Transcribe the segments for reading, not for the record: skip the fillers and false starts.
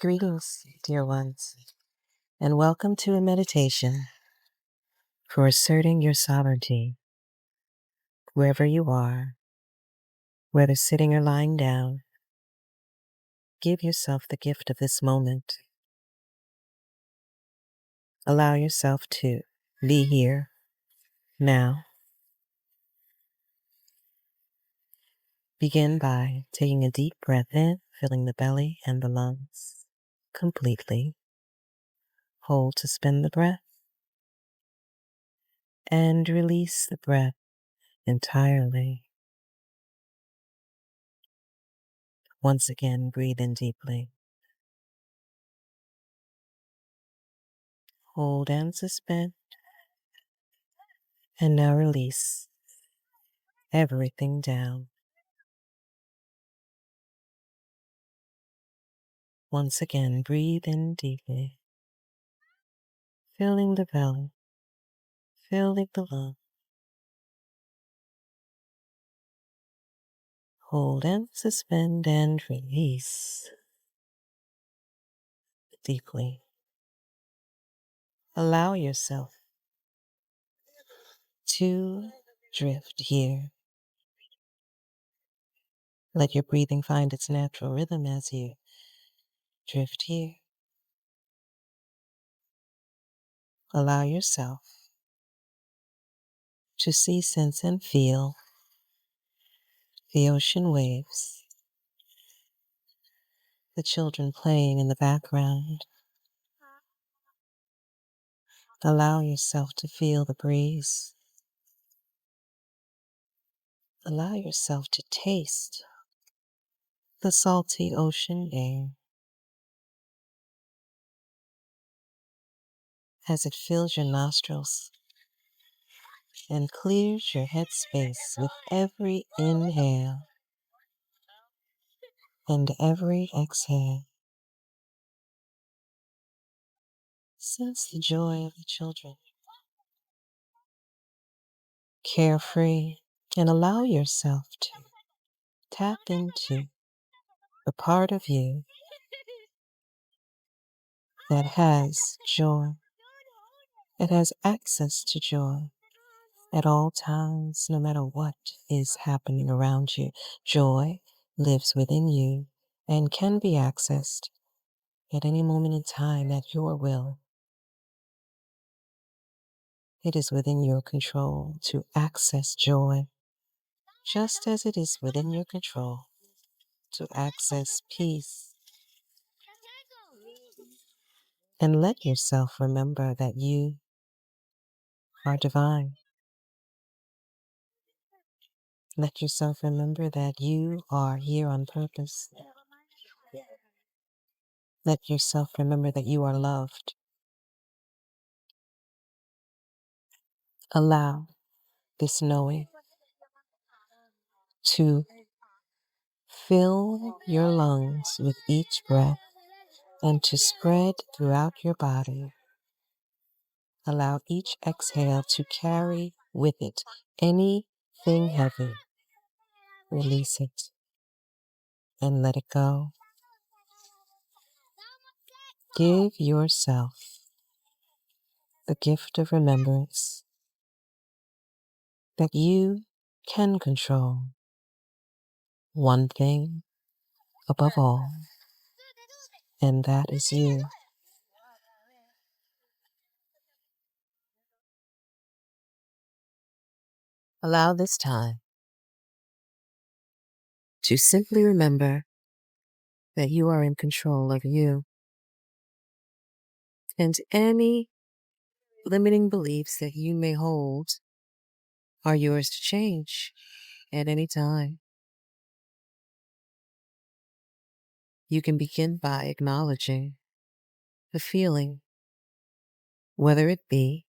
Greetings, dear ones, and welcome to a meditation for asserting your sovereignty wherever you are, whether sitting or lying down. Give yourself the gift of this moment. Allow yourself to be here, now. Begin by taking a deep breath in, filling the belly and the lungs completely. Hold to spin the breath, and release the breath entirely. Once again, breathe in deeply. Hold and suspend, and now release everything down. Once again, breathe in deeply, filling the belly, filling the lung. Hold and suspend and release deeply. Allow yourself to drift here. Let your breathing find its natural rhythm as you drift here. Allow yourself to see, sense, and feel the ocean waves, the children playing in the background. Allow yourself to feel the breeze. Allow yourself to taste the salty ocean air as it fills your nostrils and clears your headspace with every inhale and every exhale. Sense the joy of the children, carefree, and allow yourself to tap into the part of you that has joy, that has access to joy at all times, no matter what is happening around you. Joy lives within you and can be accessed at any moment in time at your will. It is within your control to access joy, just as it is within your control to access peace. And let yourself remember that you are divine. Let yourself remember that you are here on purpose. Let yourself remember that you are loved. Allow this knowing to fill your lungs with each breath and to spread throughout your body. Allow each exhale to carry with it anything heavy. Release it and let it go. Give yourself the gift of remembrance that you can control one thing above all, and that is you. Allow this time to simply remember that you are in control of you, and any limiting beliefs that you may hold are yours to change at any time. You can begin by acknowledging the feeling, whether it be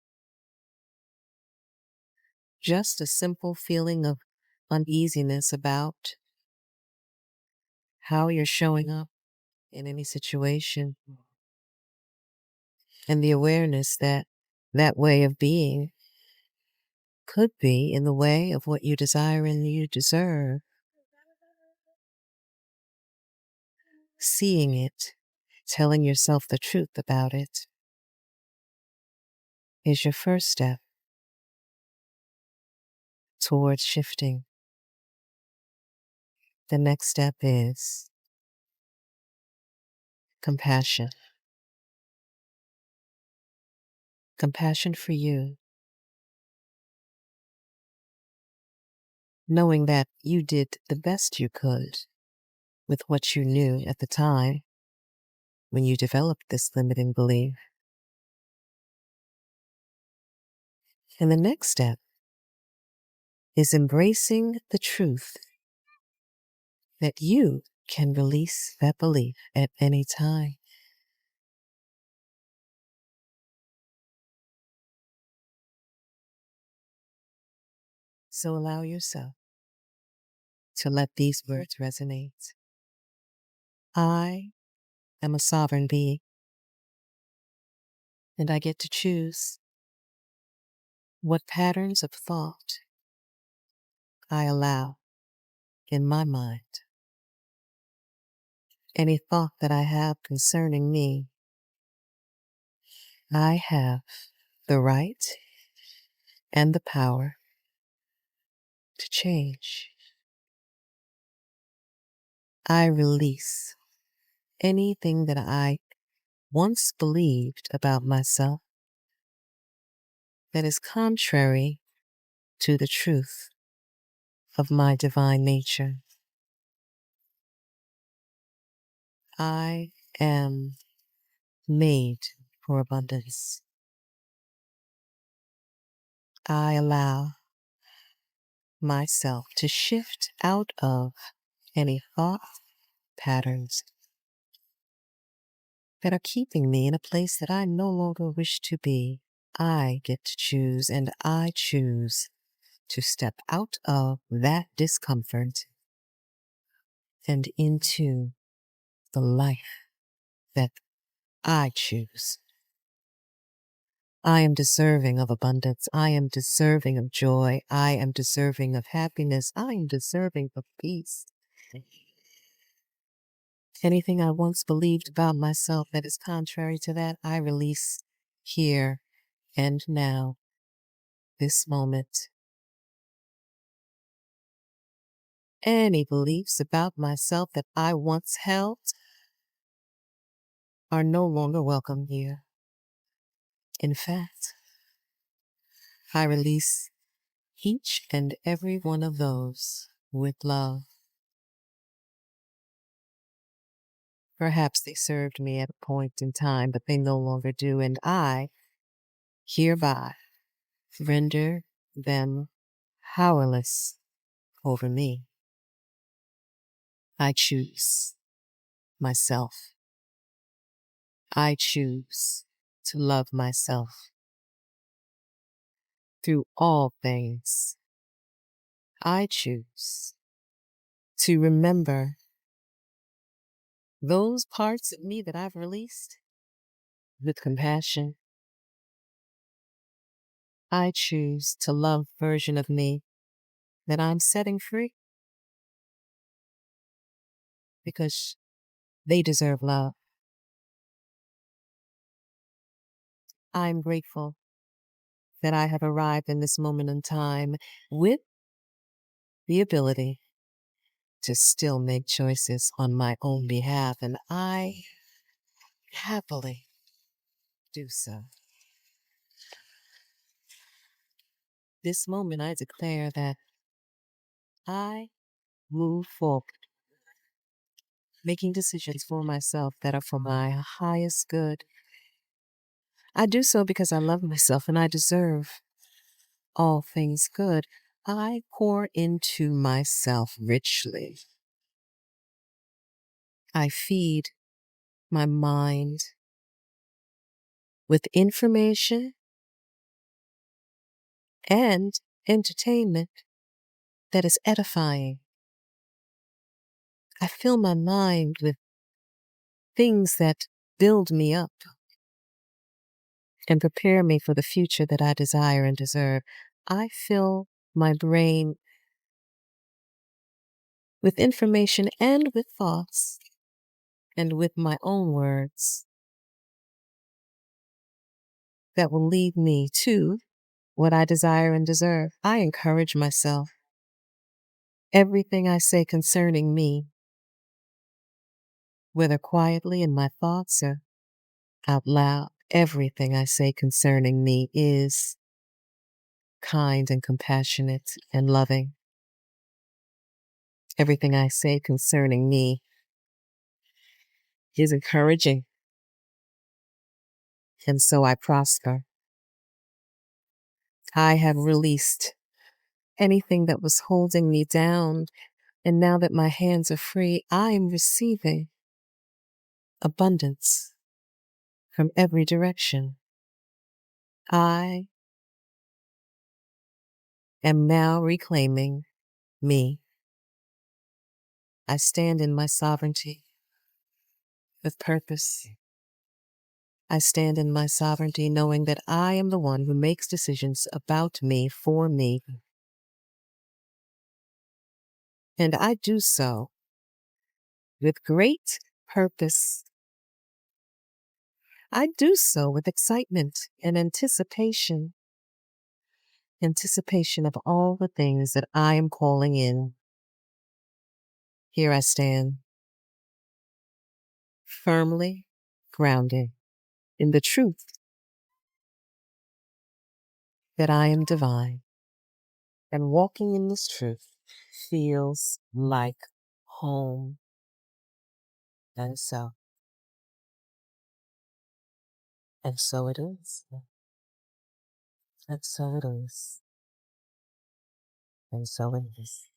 just a simple feeling of uneasiness about how you're showing up in any situation, and the awareness that that way of being could be in the way of what you desire and you deserve. Seeing it telling yourself the truth about it is your first step towards shifting. The next step is compassion. Compassion for you, knowing that you did the best you could with what you knew at the time when you developed this limiting belief. And the next step is embracing the truth that you can release that belief at any time. So allow yourself to let these words resonate. I am a sovereign being, and I get to choose what patterns of thought I allow in my mind. Any thought that I have concerning me, I have the right and the power to change. I release anything that I once believed about myself that is contrary to the truth of my divine nature. I am made for abundance. I allow myself to shift out of any thought patterns that are keeping me in a place that I no longer wish to be. I get to choose, and I choose to step out of that discomfort and into the life that I choose. I am deserving of abundance. I am deserving of joy. I am deserving of happiness. I am deserving of peace. Anything I once believed about myself that is contrary to that, I release here and now, this moment. Any beliefs about myself that I once held are no longer welcome here. In fact, I release each and every one of those with love. Perhaps they served me at a point in time, but they no longer do, and I hereby render them powerless over me. I choose myself. I choose to love myself through all things. I choose to remember those parts of me that I've released with compassion. I choose to love the version of me that I'm setting free because they deserve love. I'm grateful that I have arrived in this moment in time with the ability to still make choices on my own behalf, and I happily do so. This moment, I declare that I move forward, making decisions for myself that are for my highest good. I do so because I love myself and I deserve all things good. I pour into myself richly. I feed my mind with information and entertainment that is edifying. I fill my mind with things that build me up and prepare me for the future that I desire and deserve. I fill my brain with information and with thoughts and with my own words that will lead me to what I desire and deserve. I encourage myself. Everything I say concerning me, whether quietly in my thoughts or out loud, everything I say concerning me is kind and compassionate and loving. Everything I say concerning me is encouraging, and so I prosper. I have released anything that was holding me down, and now that my hands are free, I am receiving abundance from every direction. I am now reclaiming me. I stand in my sovereignty with purpose. I stand in my sovereignty knowing that I am the one who makes decisions about me for me. And I do so with great purpose. I do so with excitement and anticipation of all the things that I am calling in. Here I stand, firmly grounded in the truth that I am divine. And walking in this truth feels like home. And so, and so it is. And so it is. And so it is.